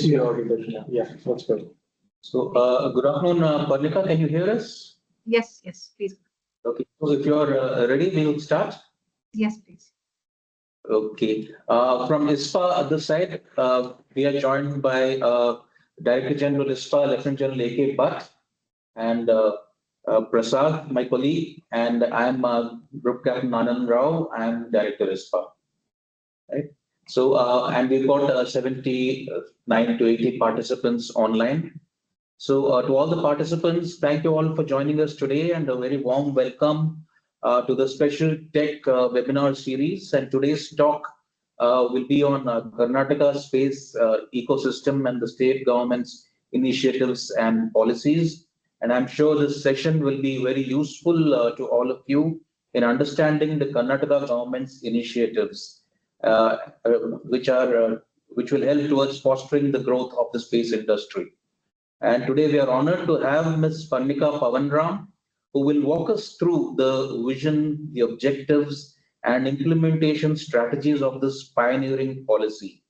You're audible. Yeah, that's good. So, good afternoon, Parnika. Can you hear us? Yes, please. Okay. So, if you're ready, we will start. Yes, please. Okay. From ISpA, other side, we are joined by Director General ISpA, Lieutenant General A.K. Bhatt, and Prasad, my colleague, and I am Group Captain Anand Rao. I am Director ISpA. Right. So, and we've got 79 to 80 participants online. So, to all the participants, thank you all for joining us today, and a very warm welcome to the Special Tech webinar series. And today's talk will be on Karnataka space ecosystem and the state government's initiatives and policies. And I'm sure this session will be very useful to all of you in understanding the Karnataka government's initiatives, uh, uh, which will help towards fostering the growth of the space industry. And today we are honored to have Ms. Parnika Pavanram, who will walk us through the vision, the objectives, and implementation strategies of this pioneering policy.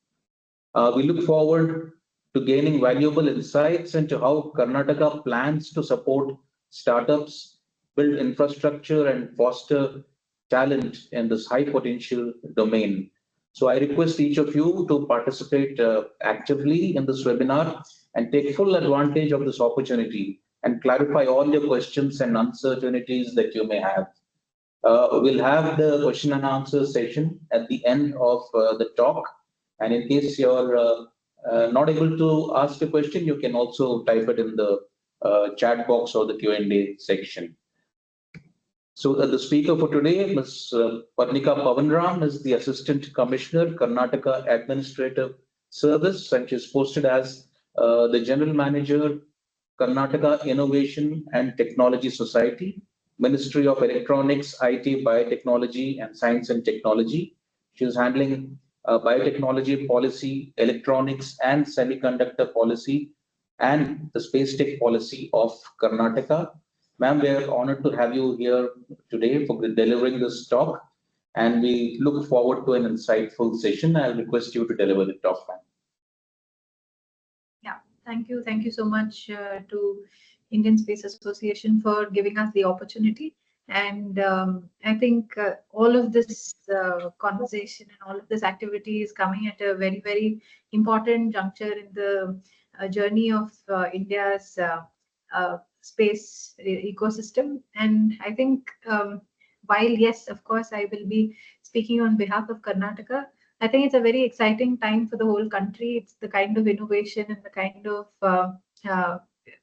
We look forward to gaining valuable insights into how Karnataka plans to support startups, build infrastructure, and foster talent in this high potential domain. So I request each of you to participate actively in this webinar and take full advantage of this opportunity and clarify all your questions and uncertainties that you may have. We'll have the question and answer session at the end of the talk. And in case you're not able to ask a question, you can also type it in the chat box or the Q&A section. So the speaker for today, Ms. Parnika Pavanram, is the Assistant Commissioner, Karnataka Administrative Service, and she's posted as the General Manager, Karnataka Innovation and Technology Society, Ministry of Electronics, IT, Biotechnology, and Science and Technology. She's handling biotechnology policy, electronics and semiconductor policy, and the space tech policy of Karnataka. Ma'am, we are honored to have you here today for delivering this talk, and we look forward to an insightful session. I'll request you to deliver the talk, ma'am. Yeah, thank you. Thank you so much to Indian Space Association for giving us the opportunity. And I think all of this conversation and all of this activity is coming at a very, very important juncture in the journey of India's space ecosystem. And I think while, yes, of course, I will be speaking on behalf of Karnataka, I think it's a very exciting time for the whole country. It's the kind of innovation and the kind of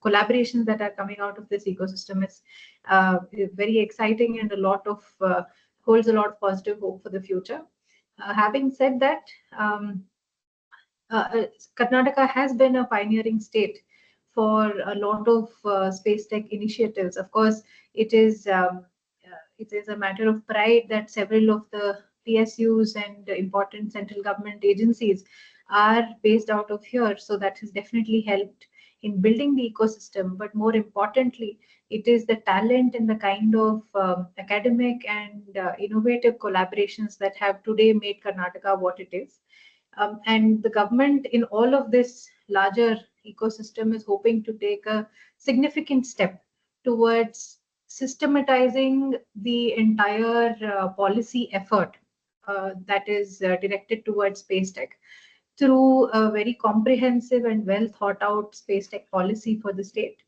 collaborations that are coming out of this ecosystem is very exciting and holds a lot of positive hope for the future. Having said that, Karnataka has been a pioneering state for a lot of space tech initiatives. Of course, it is a matter of pride that several of the PSUs and important central government agencies are based out of here. So that has definitely helped in building the ecosystem. But more importantly, it is the talent and the kind of academic and innovative collaborations that have today made Karnataka what it is. And the government in all of this larger ecosystem is hoping to take a significant step towards systematizing the entire policy effort that is directed towards space tech through a very comprehensive and well thought out space tech policy for the state,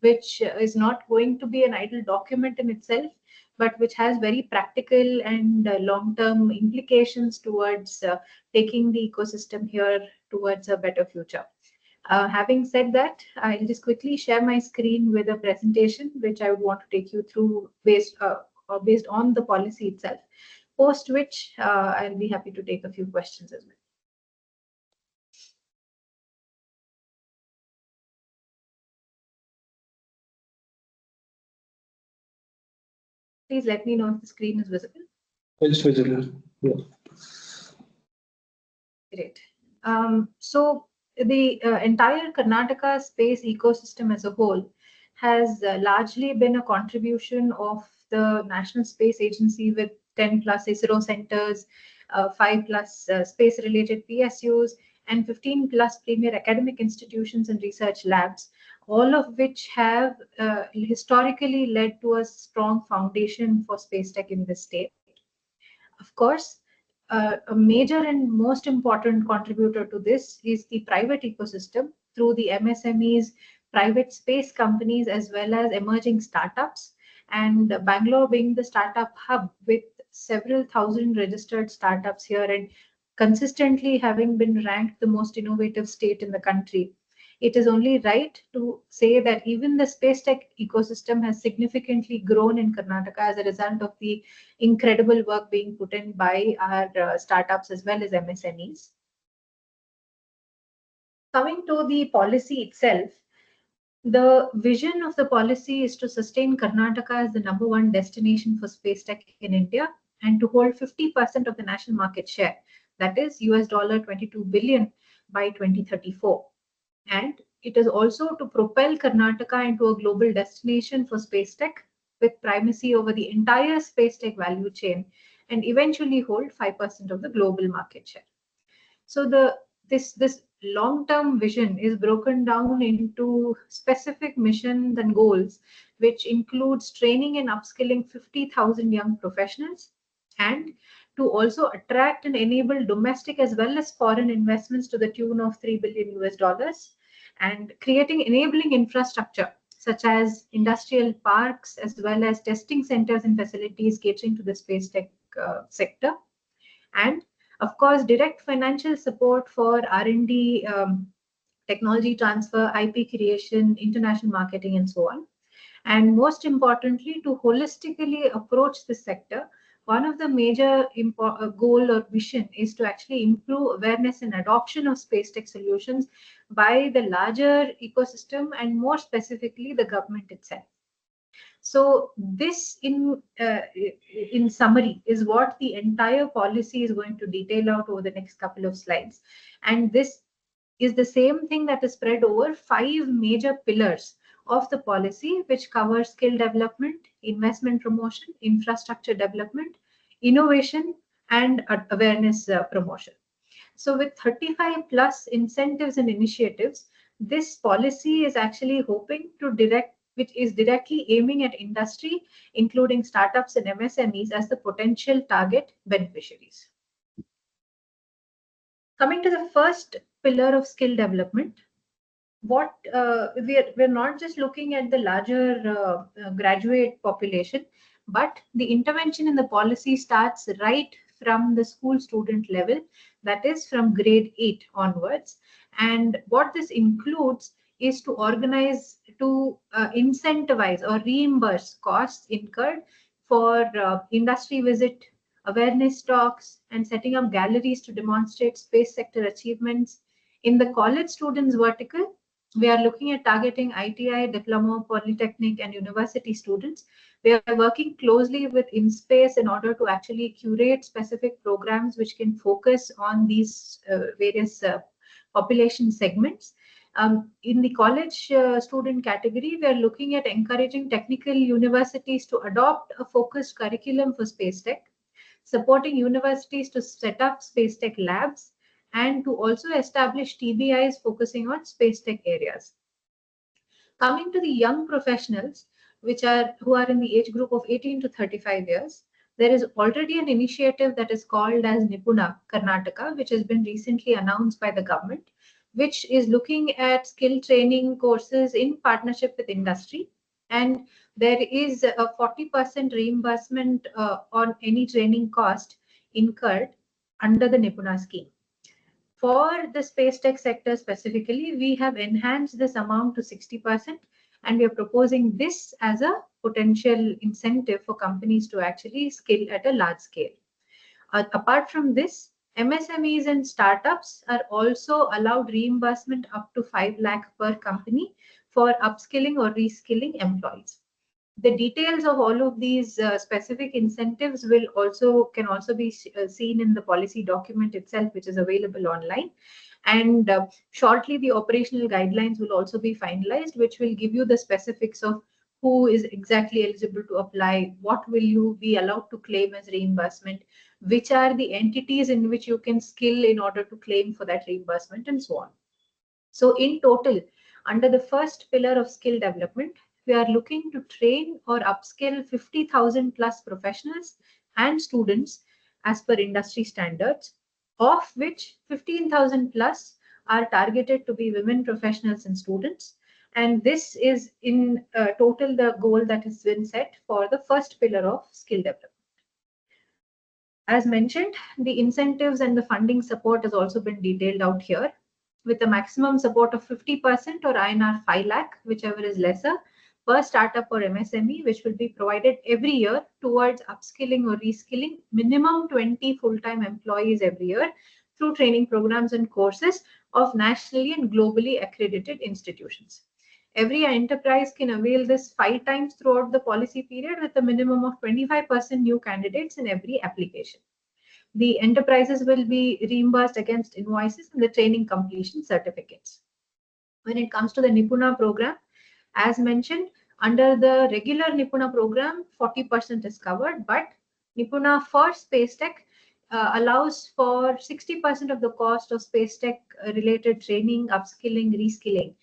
which is not going to be an idle document in itself, but which has very practical and long-term implications towards taking the ecosystem here towards a better future. Having said that, I'll just quickly share my screen with a presentation which I would want to take you through based on the policy itself, post which I'll be happy to take a few questions as well. Please let me know if the screen is visible. It's visible. Yeah. Great. So the entire Karnataka space ecosystem as a whole has largely been a contribution of the National Space Agency with 10 plus ISRO centers, 5 plus space related PSUs, and 15 plus premier academic institutions and research labs, all of which have historically led to a strong foundation for space tech in the state. Of course, a major and most important contributor to this is the private ecosystem through the MSMEs, private space companies, as well as emerging startups. And Bangalore being the startup hub with several thousand registered startups here and consistently having been ranked the most innovative state in the country, it is only right to say that even the space tech ecosystem has significantly grown in Karnataka as a result of the incredible work being put in by our startups as well as MSMEs. Coming to the policy itself, the vision of the policy is to sustain Karnataka as the #1 destination for space tech in India and to hold 50% of the national market share, that is $22 billion by 2034. And it is also to propel Karnataka into a global destination for space tech with primacy over the entire space tech value chain and eventually hold 5% of the global market share. So this long-term vision is broken down into specific missions and goals, which includes training and upskilling 50,000 young professionals, and to also attract and enable domestic as well as foreign investments to the tune of $3 billion US, and creating enabling infrastructure such as industrial parks as well as testing centers and facilities catering to the space tech sector, and of course direct financial support for R&D, technology transfer, IP creation, international marketing, and so on. And most importantly, to holistically approach this sector, one of the major goal or vision is to actually improve awareness and adoption of space tech solutions by the larger ecosystem and more specifically the government itself. So this in summary is what the entire policy is going to detail out over the next couple of slides. And this is the same thing that is spread over 5 major pillars of the policy, which covers skill development, investment promotion, infrastructure development, innovation, and awareness promotion. So with 35 plus incentives and initiatives, this policy is actually hoping to which is directly aiming at industry, including startups and MSMEs as the potential target beneficiaries. Coming to the first pillar of skill development, what we're not just looking at the larger graduate population, but the intervention in the policy starts right from the school student level, that is from grade 8 onwards. And what this includes is to organize, to incentivize or reimburse costs incurred for industry visit, awareness talks, and setting up galleries to demonstrate space sector achievements. In the college students vertical, we are looking at targeting ITI, diploma, polytechnic, and university students. We are working closely with ISpA in order to actually curate specific programs which can focus on these various population segments. In the college student category, we are looking at encouraging technical universities to adopt a focused curriculum for space tech, supporting universities to set up space tech labs, and to also establish TBIs focusing on space tech areas. Coming to the young professionals, who are in the age group of 18 to 35 years, there is already an initiative that is called as Nipuna Karnataka, which has been recently announced by the government, which is looking at skill training courses in partnership with industry. And there is a 40% reimbursement on any training cost incurred under the Nipuna scheme. For the space tech sector specifically, we have enhanced this amount to 60%, and we are proposing this as a potential incentive for companies to actually skill at a large scale. Apart from this, MSMEs and startups are also allowed reimbursement up to 5 lakh per company for upskilling or reskilling employees. The details of all of these specific incentives can also be seen in the policy document itself, which is available online. And shortly, the operational guidelines will also be finalized, which will give you the specifics of who is exactly eligible to apply, what will you be allowed to claim as reimbursement, which are the entities in which you can skill in order to claim for that reimbursement, and so on. So in total, under the first pillar of skill development, we are looking to train or upskill 50,000 plus professionals and students as per industry standards, of which 15,000 plus are targeted to be women professionals and students. And this is in total the goal that has been set for the first pillar of skill development. As mentioned, the incentives and the funding support has also been detailed out here, with a maximum support of 50% or INR 5 lakh, whichever is lesser, per startup or MSME, which will be provided every year towards upskilling or reskilling minimum 20 full-time employees every year through training programs and courses of nationally and globally accredited institutions. Every enterprise can avail this 5 times throughout the policy period, with a minimum of 25% new candidates in every application. The enterprises will be reimbursed against invoices and the training completion certificates. When it comes to the Nipuna program, as mentioned, under the regular Nipuna program, 40% is covered, but Nipuna for SpaceTech allows for 60% of the cost of SpaceTech related training, upskilling, reskilling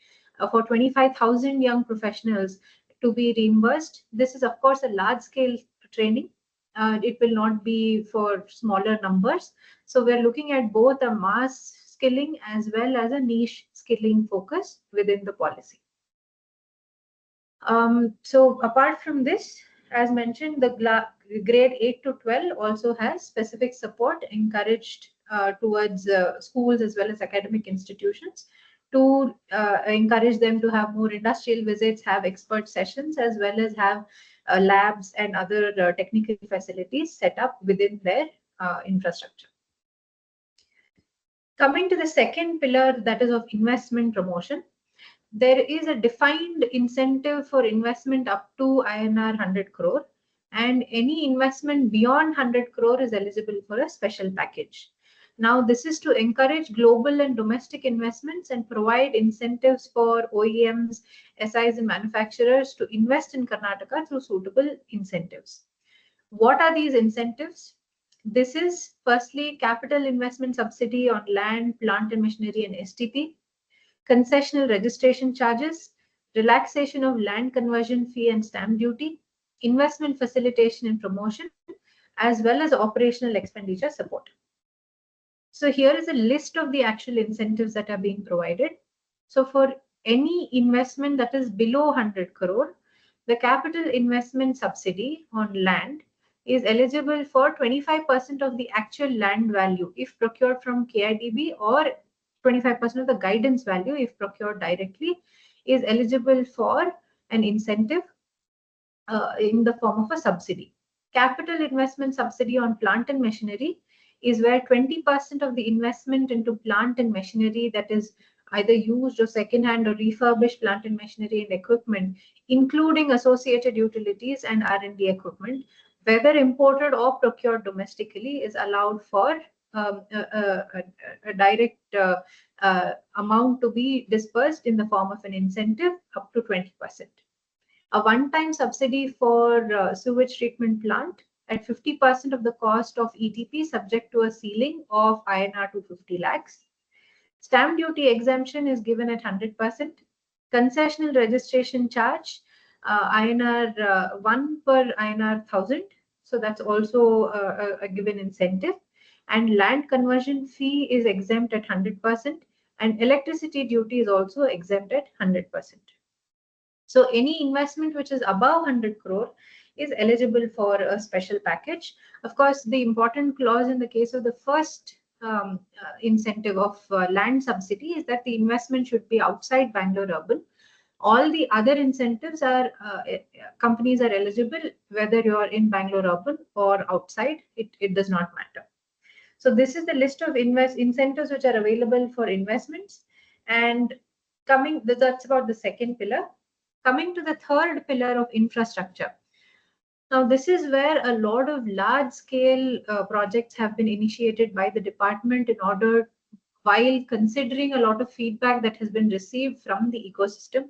for 25,000 young professionals to be reimbursed. This is, of course, a large scale training. It will not be for smaller numbers. So we're looking at both a mass skilling as well as a niche skilling focus within the policy. So apart from this, as mentioned, the grade 8 to 12 also has specific support encouraged towards schools as well as academic institutions to encourage them to have more industrial visits, have expert sessions, as well as have labs and other technical facilities set up within their infrastructure. Coming to the second pillar, that is of investment promotion, there is a defined incentive for investment up to INR 100 crore, and any investment beyond 100 crore is eligible for a special package. Now, this is to encourage global and domestic investments and provide incentives for OEMs, SIs, and manufacturers to invest in Karnataka through suitable incentives. What are these incentives? This is firstly capital investment subsidy on land, plant and machinery and STP, concessional registration charges, relaxation of land conversion fee and stamp duty, investment facilitation and promotion, as well as operational expenditure support. So here is a list of the actual incentives that are being provided. So for any investment that is below 100 crore, the capital investment subsidy on land is eligible for 25% of the actual land value if procured from KIDB, or 25% of the guidance value if procured directly is eligible for an incentive in the form of a subsidy. Capital investment subsidy on plant and machinery is where 20% of the investment into plant and machinery that is either used or second-hand or refurbished plant and machinery and equipment, including associated utilities and R&D equipment, whether imported or procured domestically, is allowed for a direct amount to be dispersed in the form of an incentive up to 20%. A one-time subsidy for sewage treatment plant at 50% of the cost of ETP, subject to a ceiling of INR 250 lakhs. Stamp duty exemption is given at 100%. Concessional registration charge INR 1 per INR 1,000. So that's also a given incentive. And land conversion fee is exempt at 100%. And electricity duty is also exempt at 100%. So any investment which is above 100 crore is eligible for a special package. Of course, the important clause in the case of the first incentive of land subsidy is that the investment should be outside Bangalore urban. All the other incentives are companies are eligible whether you are in Bangalore urban or outside. It does not matter. So this is the list of incentives which are available for investments. And that's about the second pillar. Coming to the third pillar of infrastructure. Now, this is where a lot of large-scale projects have been initiated by the department in order, while considering a lot of feedback that has been received from the ecosystem.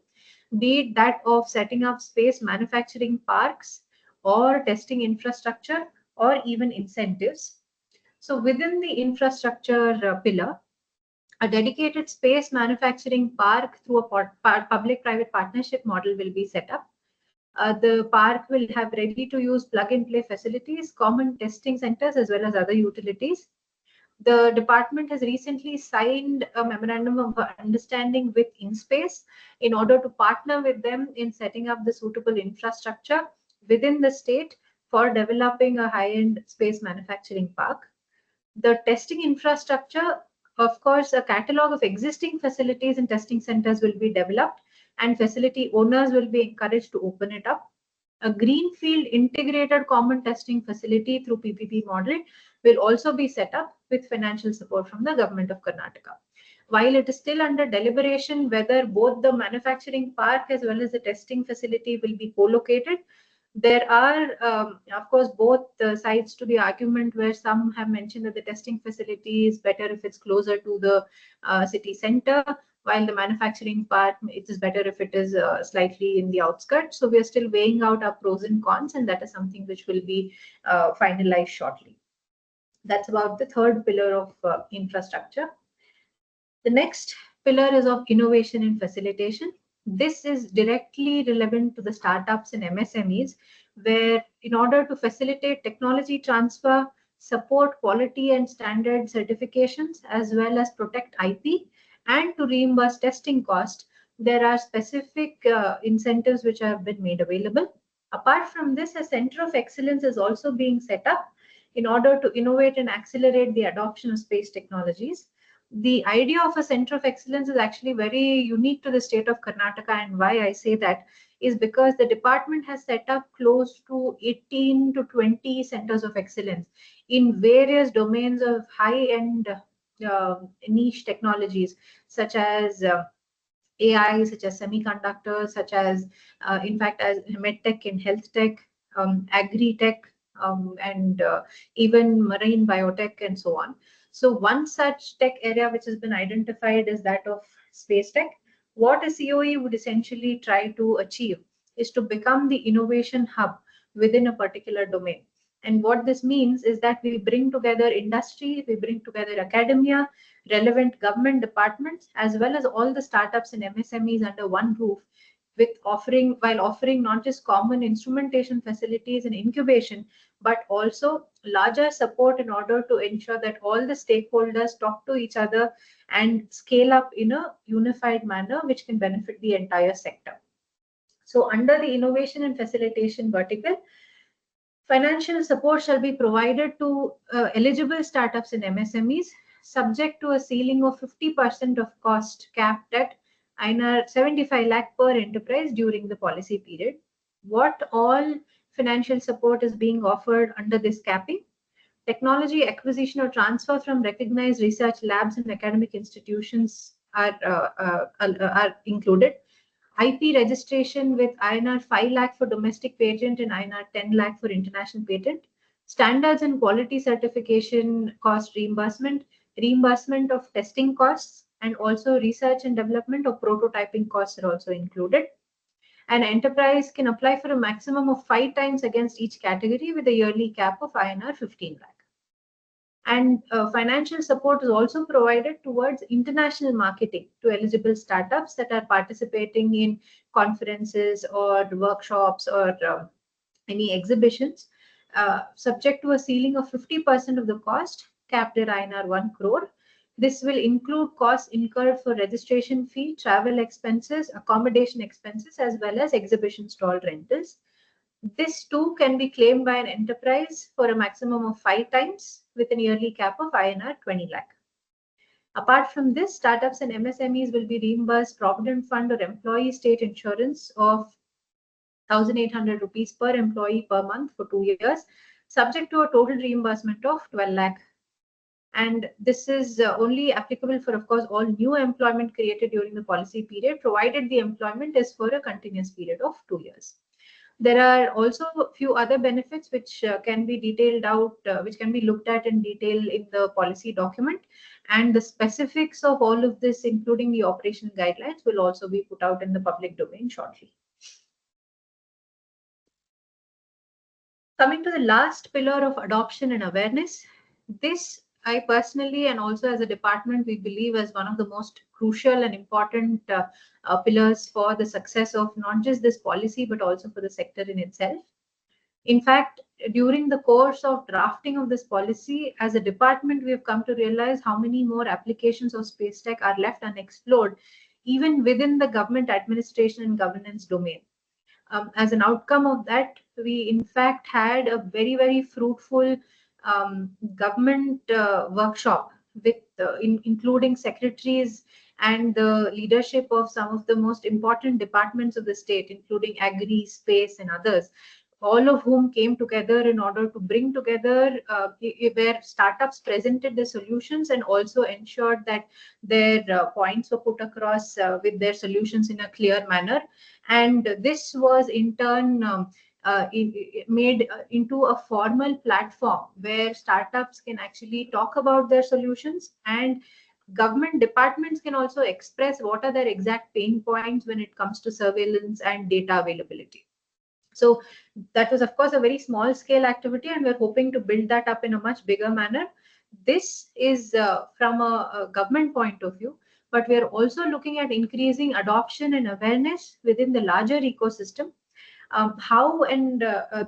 be it that of setting up space manufacturing parks or testing infrastructure or even incentives. So within the infrastructure pillar, a dedicated space manufacturing park through a public-private partnership model will be set up. The park will have ready-to-use plug-and-play facilities, common testing centers, as well as other utilities. The department has recently signed a memorandum of understanding with ISpace in order to partner with them in setting up the suitable infrastructure within the state for developing a high-end space manufacturing park. The testing infrastructure, of course, a catalog of existing facilities and testing centers will be developed, and facility owners will be encouraged to open it up. A greenfield integrated common testing facility through PPP model will also be set up with financial support from the government of Karnataka. While it is still under deliberation whether both the manufacturing park as well as the testing facility will be co-located, there are, of course, both sides to the argument, where some have mentioned that the testing facility is better if it's closer to the city center, while the manufacturing part, it is better if it is slightly in the outskirts. So we are still weighing out our pros and cons, and that is something which will be finalized shortly. That's about the third pillar of infrastructure. The next pillar is of innovation and facilitation. This is directly relevant to the startups and MSMEs, where in order to facilitate technology transfer, support quality and standard certifications, as well as protect IP, and to reimburse testing costs, there are specific incentives which have been made available. Apart from this, a center of excellence is also being set up in order to innovate and accelerate the adoption of space technologies. The idea of a center of excellence is actually very unique to the state of Karnataka, and why I say that is because the department has set up close to 18 to 20 centers of excellence in various domains of high-end niche technologies, such as AI, such as semiconductors, such as, in fact, as medtech and health tech, agri-tech, and even marine biotech, and so on. So one such tech area which has been identified is that of space tech. What a COE would essentially try to achieve is to become the innovation hub within a particular domain. And what this means is that we bring together industry, we bring together academia, relevant government departments, as well as all the startups and MSMEs under one roof, while offering not just common instrumentation facilities and incubation, but also larger support in order to ensure that all the stakeholders talk to each other and scale up in a unified manner, which can benefit the entire sector. So under the innovation and facilitation vertical, financial support shall be provided to eligible startups and MSMEs, subject to a ceiling of 50% of cost capped at INR 75 lakh per enterprise during the policy period. What all financial support is being offered under this capping? Technology acquisition or transfer from recognized research labs and academic institutions are included. IP registration with INR 5 lakh for domestic patent and INR 10 lakh for international patent. Standards and quality certification cost reimbursement, reimbursement of testing costs, and also research and development or prototyping costs are also included. An enterprise can apply for a maximum of 5 times against each category with a yearly cap of INR 15 lakh. And financial support is also provided towards international marketing to eligible startups that are participating in conferences or workshops or any exhibitions, subject to a ceiling of 50% of the cost, capped at INR 1 crore. This will include costs incurred for registration fee, travel expenses, accommodation expenses, as well as exhibition stall rentals. This too can be claimed by an enterprise for a maximum of 5 times with a yearly cap of INR 20 lakh. Apart from this, startups and MSMEs will be reimbursed Provident Fund or employee state insurance of 1,800 rupees per employee per month for 2 years, subject to a total reimbursement of 12 lakh. And this is only applicable for, of course, all new employment created during the policy period, provided the employment is for a continuous period of 2 years. There are also a few other benefits which can be detailed out, which can be looked at in detail in the policy document. And the specifics of all of this, including the operational guidelines, will also be put out in the public domain shortly. Coming to the last pillar of adoption and awareness, this I personally and also as a department, we believe as one of the most crucial and important pillars for the success of not just this policy, but also for the sector in itself. In fact, during the course of drafting of this policy, as a department, we have come to realize how many more applications of space tech are left unexplored, even within the government administration and governance domain. As an outcome of that, we in fact had a very, very fruitful government workshop with including secretaries and the leadership of some of the most important departments of the state, including agri, space, and others, all of whom came together in order to bring together where startups presented the solutions and also ensured that their points were put across with their solutions in a clear manner. And this was in turn made into a formal platform where startups can actually talk about their solutions, and government departments can also express what are their exact pain points when it comes to surveillance and data availability. So that was, of course, a very small scale activity, and we're hoping to build that up in a much bigger manner. This is from a government point of view, but we are also looking at increasing adoption and awareness within the larger ecosystem. How and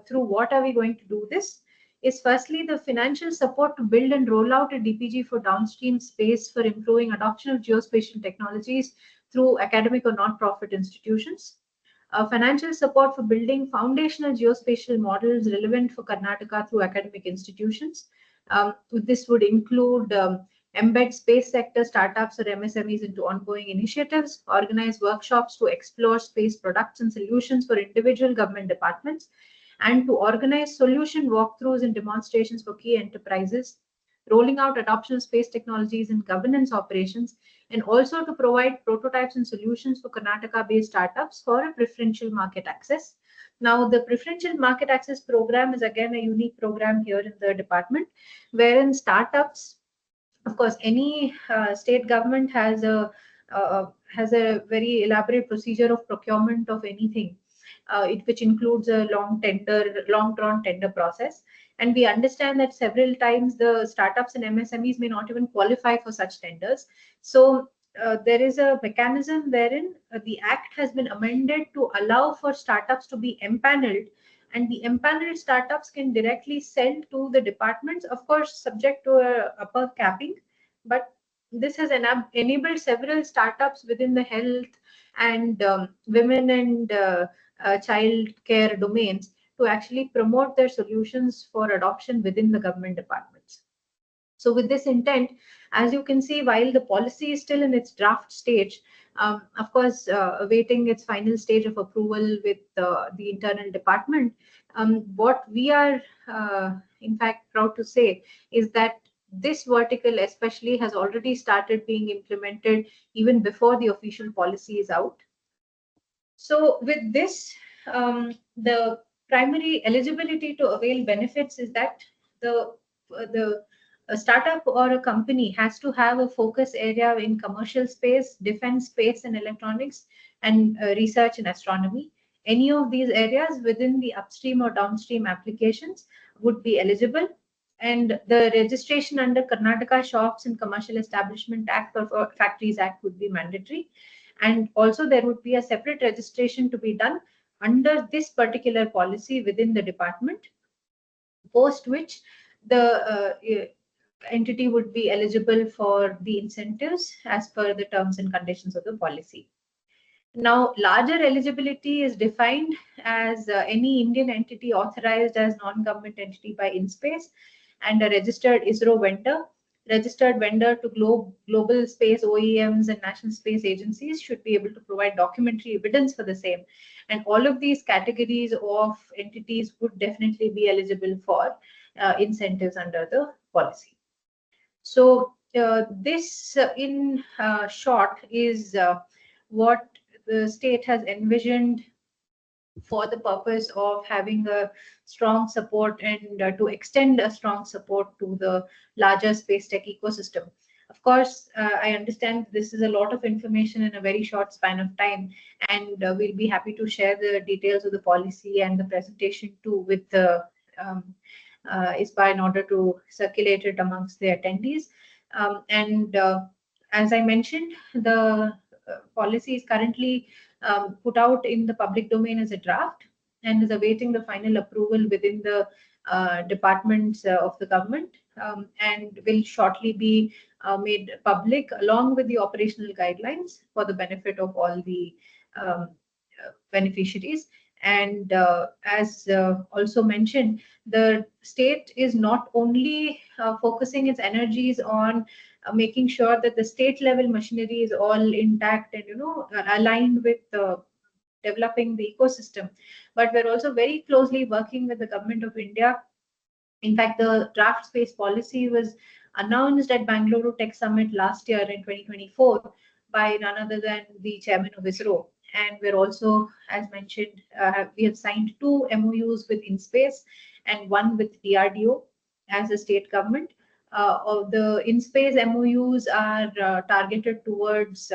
through what are we going to do this? Is firstly the financial support to build and roll out a DPG for downstream space for improving adoption of geospatial technologies through academic or non-profit institutions. Financial support for building foundational geospatial models relevant for Karnataka through academic institutions. This would include embed space sector startups or MSMEs into ongoing initiatives, organize workshops to explore space products and solutions for individual government departments, and to organize solution walkthroughs and demonstrations for key enterprises, rolling out adoption of space technologies in governance operations, and also to provide prototypes and solutions for Karnataka-based startups for a preferential market access. Now, the preferential market access program is again a unique program here in the department, wherein startups, of course, any state government has a very elaborate procedure of procurement of anything, which includes a long-drawn tender process. And we understand that several times the startups and MSMEs may not even qualify for such tenders. So there is a mechanism wherein the act has been amended to allow for startups to be empaneled, and the empaneled startups can directly sell to the departments, of course, subject to a upper capping. But this has enabled several startups within the health and women and child care domains to actually promote their solutions for adoption within the government departments. So with this intent, as you can see, while the policy is still in its draft stage, of course, awaiting its final stage of approval with the internal department, what we are in fact proud to say is that this vertical especially has already started being implemented even before the official policy is out. So with this, the primary eligibility to avail benefits is that a startup or a company has to have a focus area in commercial space, defense space and electronics, and research in astronomy. Any of these areas within the upstream or downstream applications would be eligible. And the registration under Karnataka Shops and Commercial Establishment Act or Factories Act would be mandatory. And also there would be a separate registration to be done under this particular policy within the department, post which the entity would be eligible for the incentives as per the terms and conditions of the policy. Now, larger eligibility is defined as any Indian entity authorized as non-government entity by ISpA and a registered ISRO vendor. Registered vendor to global space OEMs and national space agencies should be able to provide documentary evidence for the same. And all of these categories of entities would definitely be eligible for incentives under the policy. So this in short is what the state has envisioned for the purpose of having a strong support and to extend a strong support to the larger space tech ecosystem. Of course, I understand this is a lot of information in a very short span of time, and we'll be happy to share the details of the policy and the presentation too with the ISpA in order to circulate it amongst the attendees. And as I mentioned, the policy is currently put out in the public domain as a draft and is awaiting the final approval within the departments of the government, and will shortly be made public along with the operational guidelines for the benefit of all the beneficiaries. And as also mentioned, the state is not only focusing its energies on making sure that the state level machinery is all intact and aligned with developing the ecosystem, but we're also very closely working with the government of India. In fact, the draft space policy was announced at Bangalore Tech Summit last year in 2024 by none other than the chairman of ISRO. And we're also, as mentioned, we have signed 2 MOUs with InSpace and 1 with DRDO as a state government. Of the InSpace MOUs are targeted towards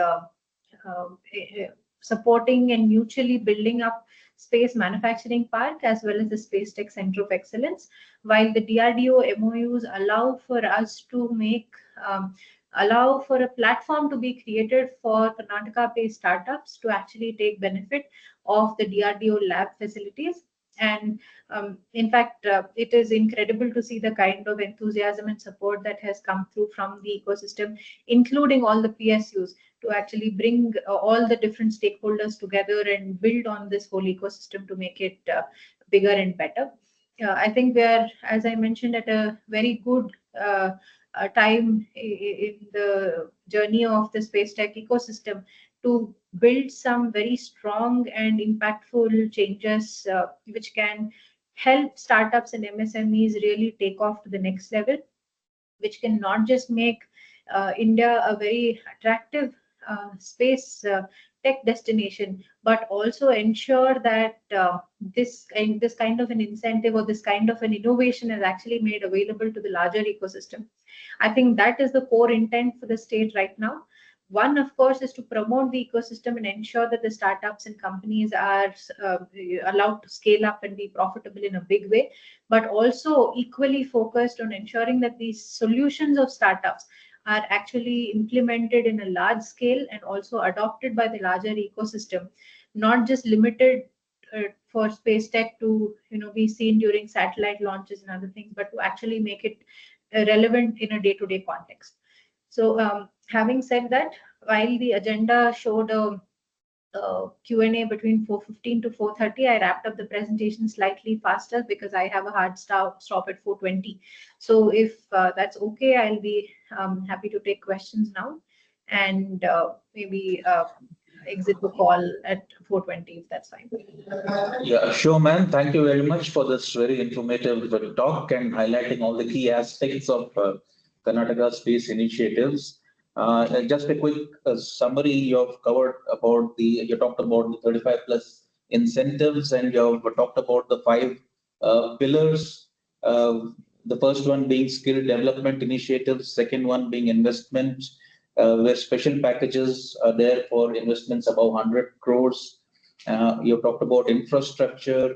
supporting and mutually building up space manufacturing park as well as the Space Tech Center of Excellence, while the DRDO MOUs allow for us to make allow for a platform to be created for Karnataka-based startups to actually take benefit of the DRDO lab facilities. And in fact, it is incredible to see the kind of enthusiasm and support that has come through from the ecosystem, including all the PSUs, to actually bring all the different stakeholders together and build on this whole ecosystem to make it bigger and better. I think we are, as I mentioned, at a very good time in the journey of the space tech ecosystem to build some very strong and impactful changes which can help startups and MSMEs really take off to the next level, which can not just make India a very attractive space tech destination, but also ensure that this kind of an incentive or this kind of an innovation is actually made available to the larger ecosystem. I think that is the core intent for the state right now. One, of course, is to promote the ecosystem and ensure that the startups and companies are allowed to scale up and be profitable in a big way, but also equally focused on ensuring that these solutions of startups are actually implemented in a large scale and also adopted by the larger ecosystem, not just limited for space tech to be seen during satellite launches and other things, but to actually make it relevant in a day-to-day context. So having said that, while the agenda showed a Q&A between 4:15 to 4:30, I wrapped up the presentation slightly faster because I have a hard stop at 4:20. So if that's okay, I'll be happy to take questions now and maybe exit the call at 4:20 if that's fine. Yeah, sure, ma'am. Thank you very much for this very informative talk and highlighting all the key aspects of Karnataka space initiatives. Just a quick summary, you've covered about you talked about the 35 plus incentives, and you've talked about the 5 pillars. The first one being skill development initiatives, second one being investment, where special packages are there for investments above 100 crores. You talked about infrastructure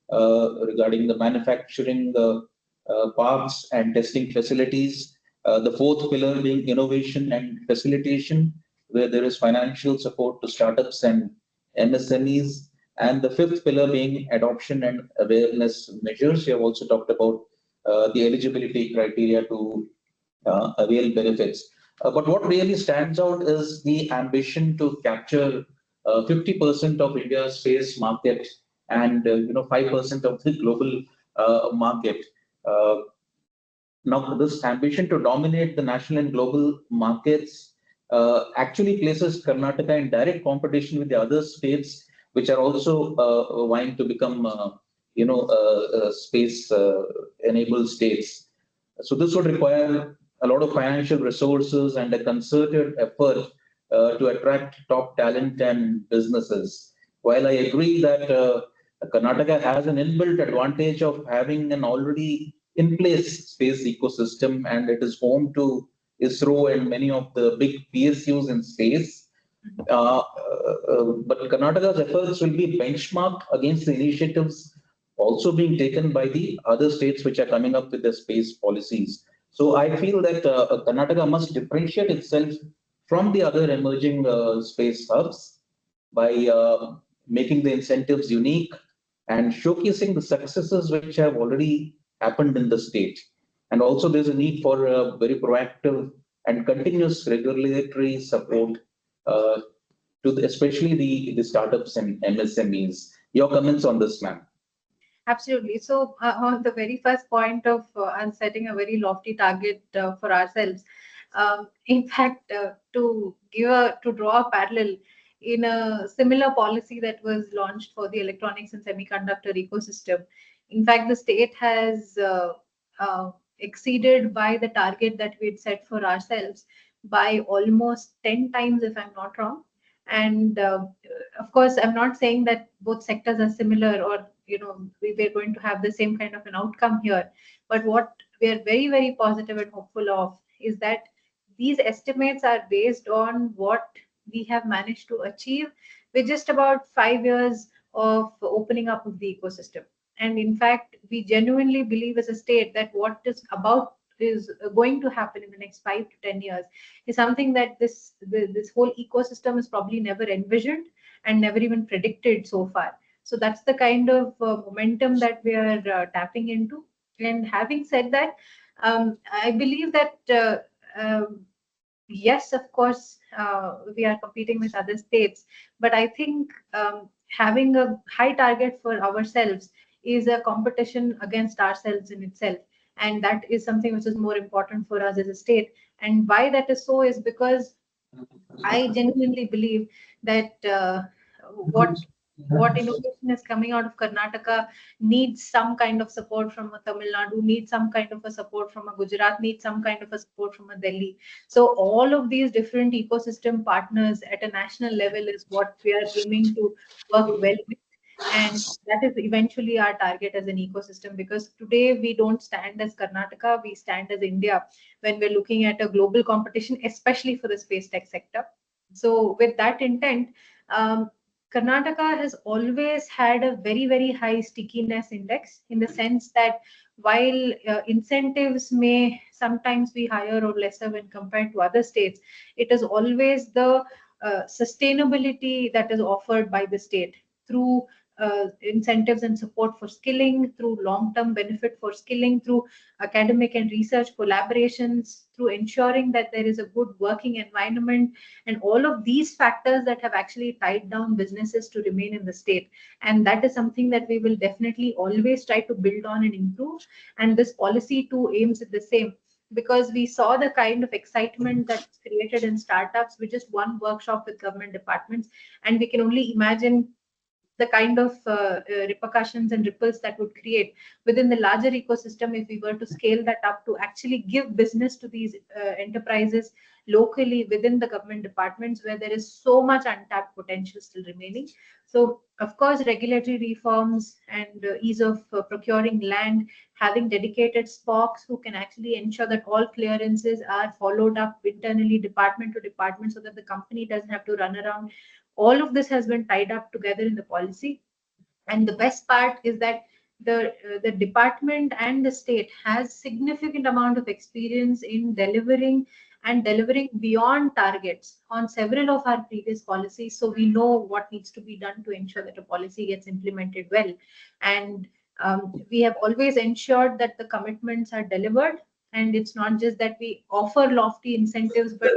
regarding the manufacturing parks and testing facilities. The fourth pillar being innovation and facilitation, where there is financial support to startups and MSMEs. And the fifth pillar being adoption and awareness measures. You have also talked about the eligibility criteria to avail benefits. But what really stands out is the ambition to capture 50% of India's space market and 5% of the global market. Now, this ambition to dominate the national and global markets actually places Karnataka in direct competition with the other states, which are also vying to become, space-enabled states. So this would require a lot of financial resources and a concerted effort to attract top talent and businesses. While I agree that Karnataka has an inbuilt advantage of having an already in place space ecosystem, and it is home to ISRO and many of the big PSUs in space. But Karnataka's efforts will be benchmarked against the initiatives also being taken by the other states which are coming up with the space policies. So I feel that Karnataka must differentiate itself from the other emerging space hubs by making the incentives unique and showcasing the successes which have already happened in the state. And also there's a need for a very proactive and continuous regulatory support uh, to especially the startups and MSMEs. Your comments on this, ma'am? Absolutely. So on the very first point of us setting a very lofty target for ourselves, in fact, to draw a parallel in a similar policy that was launched for the electronics and semiconductor ecosystem. In fact, the state has exceeded by the target that we'd set for ourselves by almost 10 times, if I'm not wrong. And of course, I'm not saying that both sectors are similar, or we're going to have the same kind of an outcome here. But what we are very, very positive and hopeful of is that these estimates are based on what we have managed to achieve with just about 5 years of opening up of the ecosystem. And in fact, we genuinely believe as a state that what is going to happen in the next 5 to 10 years is something that this whole ecosystem is probably never envisioned and never even predicted so far. So that's the kind of momentum that we are tapping into. And having said that, I believe that yes, of course, we are competing with other states, but I think having a high target for ourselves is a competition against ourselves in itself. And that is something which is more important for us as a state. And why that is so is because I genuinely believe that what innovation is coming out of Karnataka needs some kind of support from a Tamil Nadu, needs some kind of a support from a Gujarat, needs some kind of a support from a Delhi. So all of these different ecosystem partners at a national level is what we are aiming to work well with. And that is eventually our target as an ecosystem, because today we don't stand as Karnataka, we stand as India when we're looking at a global competition, especially for the space tech sector. So with that intent, Karnataka has always had a very, very high stickiness index, in the sense that while incentives may sometimes be higher or lesser when compared to other states, it is always the sustainability that is offered by the state through incentives and support for skilling, through long-term benefit for skilling, through academic and research collaborations, through ensuring that there is a good working environment, and all of these factors that have actually tied down businesses to remain in the state. And that is something that we will definitely always try to build on and improve. And this policy too aims at the same, because we saw the kind of excitement that's created in startups with just one workshop with government departments. And we can only imagine the kind of repercussions and ripples that would create within the larger ecosystem if we were to scale that up to actually give business to these enterprises locally within the government departments, where there is so much untapped potential still remaining. So, of course, regulatory reforms and ease of procuring land, having dedicated SPOCs who can actually ensure that all clearances are followed up internally, department to department, so that the company doesn't have to run around. All of this has been tied up together in the policy. And the best part is that the department and the state has significant amount of experience in delivering beyond targets on several of our previous policies. So we know what needs to be done to ensure that a policy gets implemented well. And we have always ensured that the commitments are delivered. And it's not just that we offer lofty incentives, but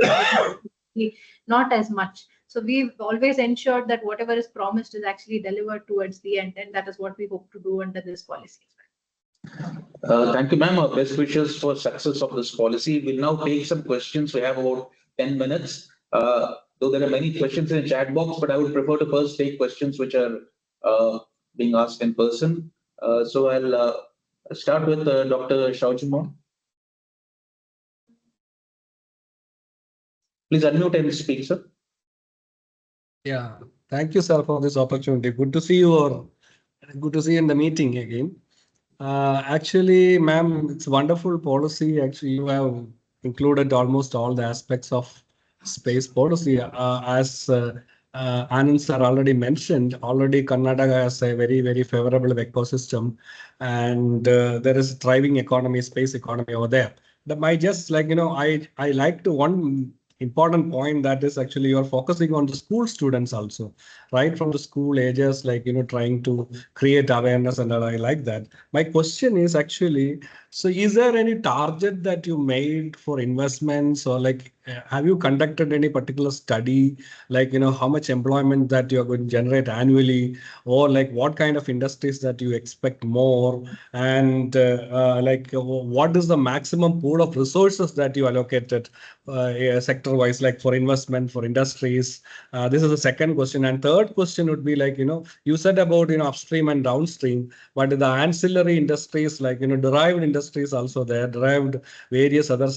not as much. So we've always ensured that whatever is promised is actually delivered towards the end, and that is what we hope to do under this policy as well. Thank you, ma'am. Our best wishes for success of this policy. We'll now take some questions. We have about 10 minutes. Though there are many questions in the chat box, but I would prefer to first take questions which are being asked in person. So I'll start with Dr. Shaujimo. Please unmute and speak, sir. Yeah, thank you, sir, for this opportunity. Good to see you all Good to see you in the meeting again. Actually, ma'am, it's wonderful policy. Actually, you have included almost all the aspects of space policy. As Anand sir already mentioned, already Karnataka has a very, very favorable ecosystem, and there is a thriving economy, space economy over there. My just like, I like to one important point that is actually you're focusing on the school students also, right from the school ages, like, trying to create awareness, and I like that. My question is actually, so is there any target that you made for investments, or like, have you conducted any particular study, like, how much employment that you're going to generate annually, or like what kind of industries that you expect more, and what is the maximum pool of resources that you allocated sector wise, like for investment, for industries? This is the second question. And third question would be like, you said about, upstream and downstream, but the ancillary industries, like, derived industries also there, derived various other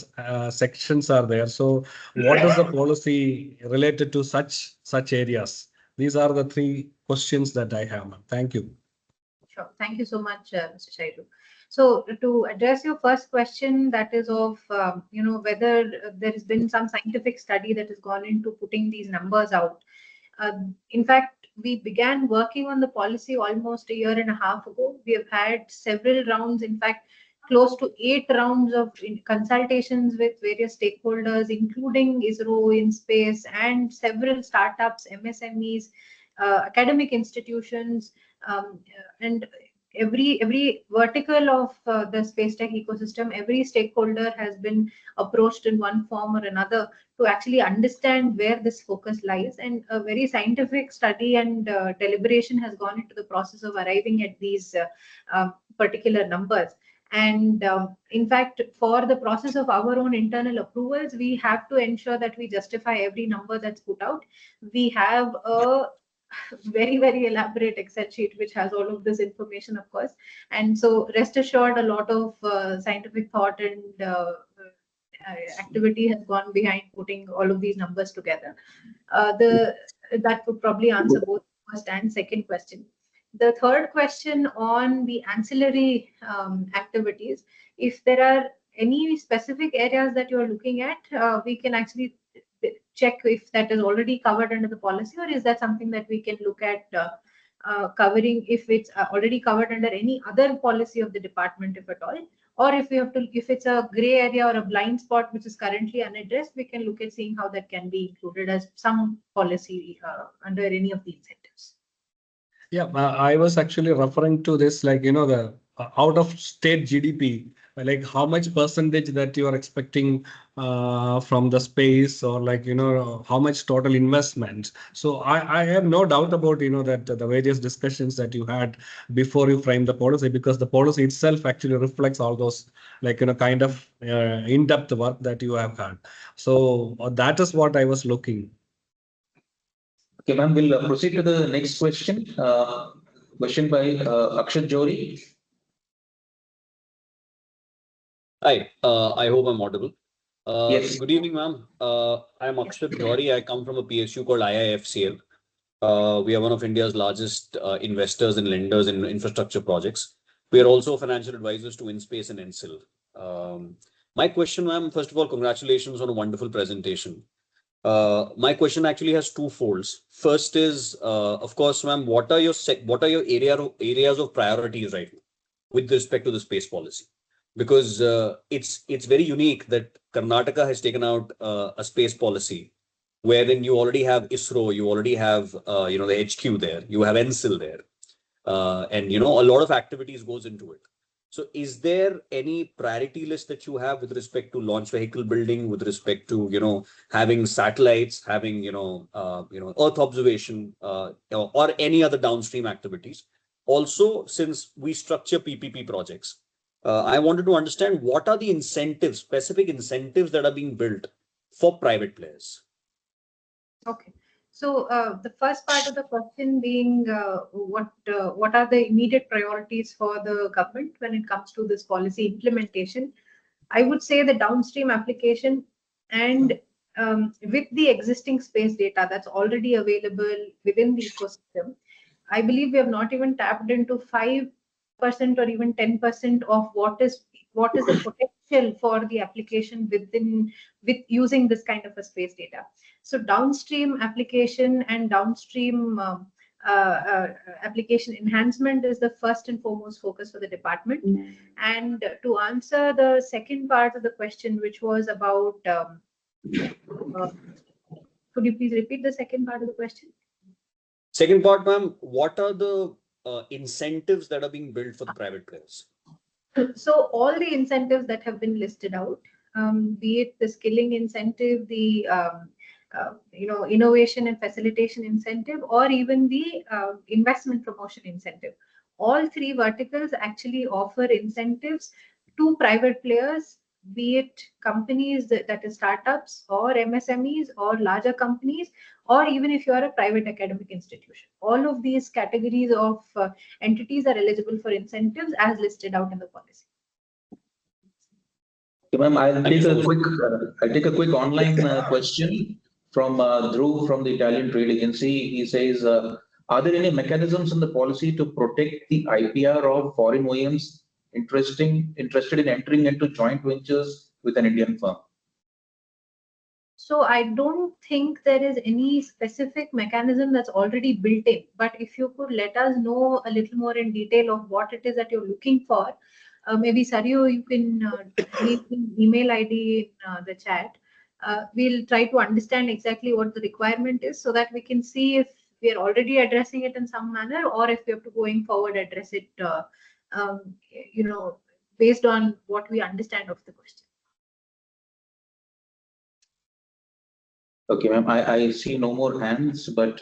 sections are there. So what is the policy related to such areas? These are the three questions that I have, ma'am. Thank you. Sure. Thank you so much, Mr. Shaidu. So to address your first question, that is of, whether there has been some scientific study that has gone into putting these numbers out. In fact, we began working on the policy almost a year and a half ago. We have had several rounds, in fact, close to 8 rounds of consultations with various stakeholders, including ISRO, InSpace, and several startups, MSMEs, academic institutions, and every vertical of the space tech ecosystem. Every stakeholder has been approached in one form or another to actually understand where this focus lies, and a very scientific study and deliberation has gone into the process of arriving at these particular numbers. And in fact, for the process of our own internal approvals, we have to ensure that we justify every number that's put out. We have a very, very elaborate Excel sheet which has all of this information, of course. And so rest assured, a lot of scientific thought and activity has gone behind putting all of these numbers together. That would probably answer both first and second question. The third question on the ancillary activities, if there are any specific areas that you are looking at, we can actually check if that is already covered under the policy, or is that something that we can look at covering if it's already covered under any other policy of the department, if at all, or if we have to, if it's a gray area or a blind spot which is currently unaddressed, we can look at seeing how that can be included as some policy under any of the incentives. Yeah, I was actually referring to this, like, the out of state GDP, like how much percentage that you are expecting from the space, or like, how much total investment. So I have no doubt about, that the various discussions that you had before you frame the policy, because the policy itself actually reflects all those, like, kind of in-depth work that you have had. So that is what I was looking. Okay, ma'am, we'll proceed to the next question. Question by Akshat Jori. Hi, I hope I'm audible. Yes. Good evening, ma'am. I'm Akshat Jori. I come from a PSU called IIFCL. We are one of India's largest investors and lenders in infrastructure projects. We are also financial advisors to InSpace and NCIL. My question, ma'am, first of all, congratulations on a wonderful presentation. My question actually has two folds. First is, of course, ma'am, what are your areas of priorities right now with respect to the space policy? Because it's very unique that Karnataka has taken out a space policy wherein you already have ISRO, you already have the HQ there, you have NCIL there, and a lot of activities goes into it. So is there any priority list that you have with respect to launch vehicle building, with respect to, having satellites, having, Earth observation, or any other downstream activities? Also, since we structure PPP projects, I wanted to understand what are the incentives, specific incentives that are being built for private players? Okay. So the first part of the question being what are the immediate priorities for the government when it comes to this policy implementation? I would say the downstream application, and with the existing space data that's already available within the ecosystem, I believe we have not even tapped into 5% or even 10% of what is the potential for the application with using this kind of a space data. So downstream application and downstream application enhancement is the first and foremost focus for the department. And to answer the second part of the question, which was about, could you please repeat the second part of the question? Second part, ma'am, what are the incentives that are being built for the private players? So all the incentives that have been listed out, be it the skilling incentive, the innovation and facilitation incentive, or even the investment promotion incentive, all three verticals actually offer incentives to private players, be it companies that is startups or MSMEs or larger companies, or even if you are a private academic institution. All of these categories of entities are eligible for incentives as listed out in the policy. Okay, ma'am, I'll take a quick online question from Dhruv from the Italian Trade Agency. He says, are there any mechanisms in the policy to protect the IPR of foreign OEMs interested in entering into joint ventures with an Indian firm? So I don't think there is any specific mechanism that's already built in, but if you could let us know a little more in detail of what it is that you're looking for, maybe Saryu, you can leave the email ID in the chat. We'll try to understand exactly what the requirement is so that we can see if we are already addressing it in some manner or if we have to going forward address it, based on what we understand of the question. Okay, ma'am, I see no more hands, but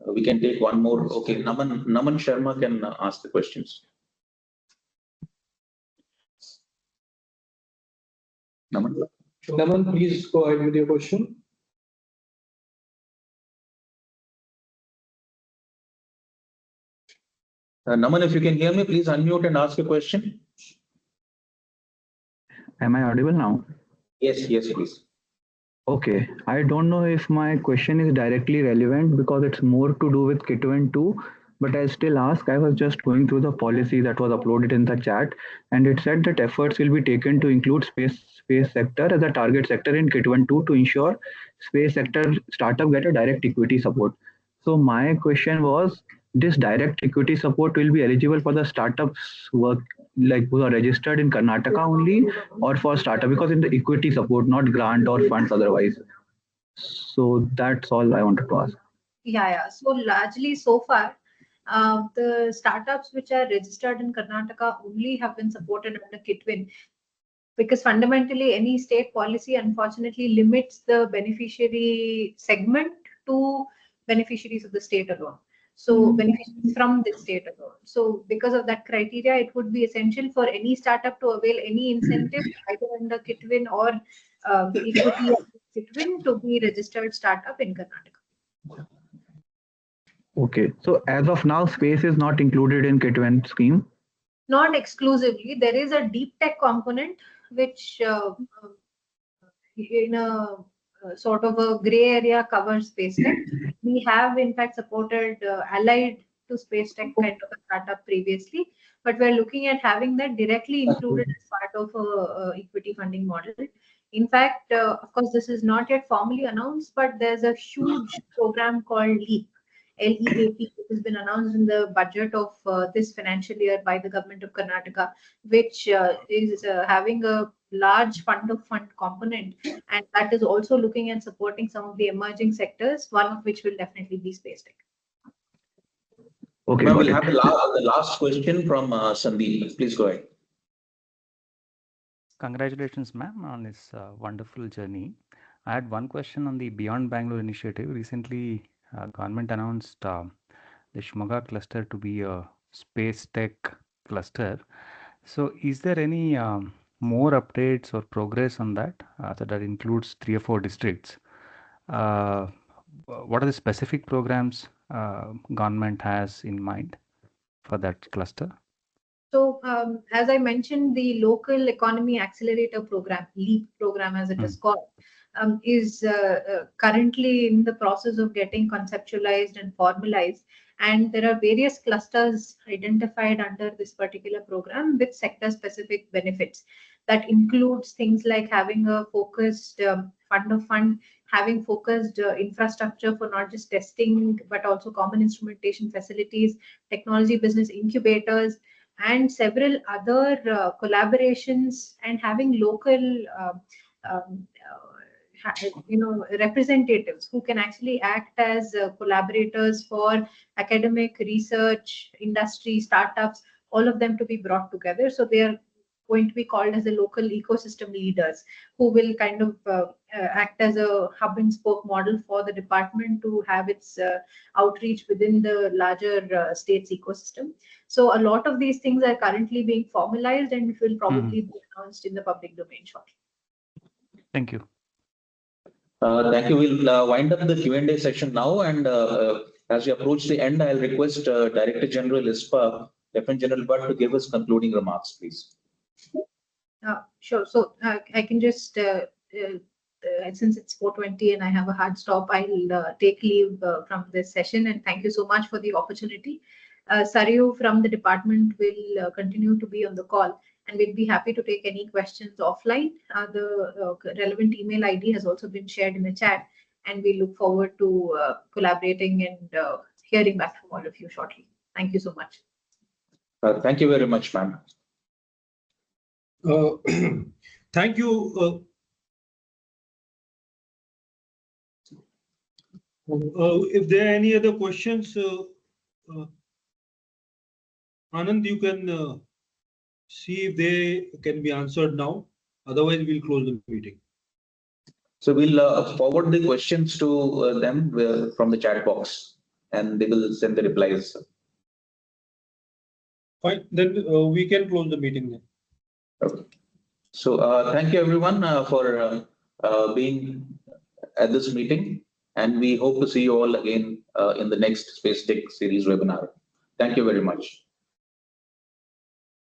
we can take one more. Okay, Naman Sharma can ask the questions. Naman, please go ahead with your question. Naman, if you can hear me, please unmute and ask a question. Am I audible now? Yes, please. Okay, I don't know if my question is directly relevant because it's more to do with KIT 2, but I'll still ask. I was just going through the policy that was uploaded in the chat, and it said that efforts will be taken to include space sector as a target sector in KIT 2 to ensure space sector startup get a direct equity support. So my question was, this direct equity support will be eligible for the startups who are registered in Karnataka only, or for startup, because in the equity support, not grant or funds otherwise. So that's all I wanted to ask. Yeah. So largely so far, the startups which are registered in Karnataka only have been supported under KIT, because fundamentally any state policy unfortunately limits the beneficiary segment to beneficiaries of the state alone. So beneficiaries from the state alone. So because of that criteria, it would be essential for any startup to avail any incentive either under KIT or equity KIT to be registered startup in Karnataka. Okay, so as of now, space is not included in KIT scheme? Not exclusively. There is a deep tech component which in a sort of a gray area covers SpaceTech. We have in fact supported allied to SpaceTech kind of a startup previously, but we're looking at having that directly included as part of a equity funding model. In fact, of course, this is not yet formally announced, but there's a huge program called LEAP, LEAP, which has been announced in the budget of this financial year by the government of Karnataka, which is having a large fund component, and that is also looking at supporting some of the emerging sectors, one of which will definitely be SpaceTech. Okay, we'll have the last question from Sandeep. Please go ahead. Congratulations, ma'am, on this wonderful journey. I had one question on the Beyond Bangalore initiative. Recently, government announced the Shimoga cluster to be a space tech cluster. So is there any more updates or progress on that? So that includes 3 or 4 districts. What are the specific programs government has in mind for that cluster? So as I mentioned, the local economy accelerator program, LEAP program as it is called, is currently in the process of getting conceptualized and formalized. And there are various clusters identified under this particular program with sector-specific benefits. That includes things like having a focused fund of fund, having focused infrastructure for not just testing, but also common instrumentation facilities, technology business incubators, and several other collaborations, and having local representatives who can actually act as collaborators for academic, research, industry, startups, all of them to be brought together. So they are going to be called as the local ecosystem leaders, who will kind of act as a hub and spoke model for the department to have its outreach within the larger state's ecosystem. So a lot of these things are currently being formalized and will probably be announced in the public domain shortly. Thank you. Thank you. We'll wind up the Q&A session now, and as we approach the end, I'll request Director General ISpA, Lieutenant General Butt, to give us concluding remarks, please. Sure. So I can just, since it's 4:20 and I have a hard stop, I'll take leave from this session, and thank you so much for the opportunity. Saryu from the department will continue to be on the call, and we'll be happy to take any questions offline. The relevant email ID has also been shared in the chat, and we look forward to collaborating and hearing back from all of you shortly. Thank you so much. Thank you very much, ma'am. Thank you. If there are any other questions, Anand, you can see if they can be answered now. Otherwise, we'll close the meeting. So we'll forward the questions to them from the chat box, and they will send the replies. Fine, then we can close the meeting then. Okay. So thank you everyone for being at this meeting, and we hope to see you all again in the next SpaceTech series webinar. Thank you very much.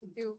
Thank you.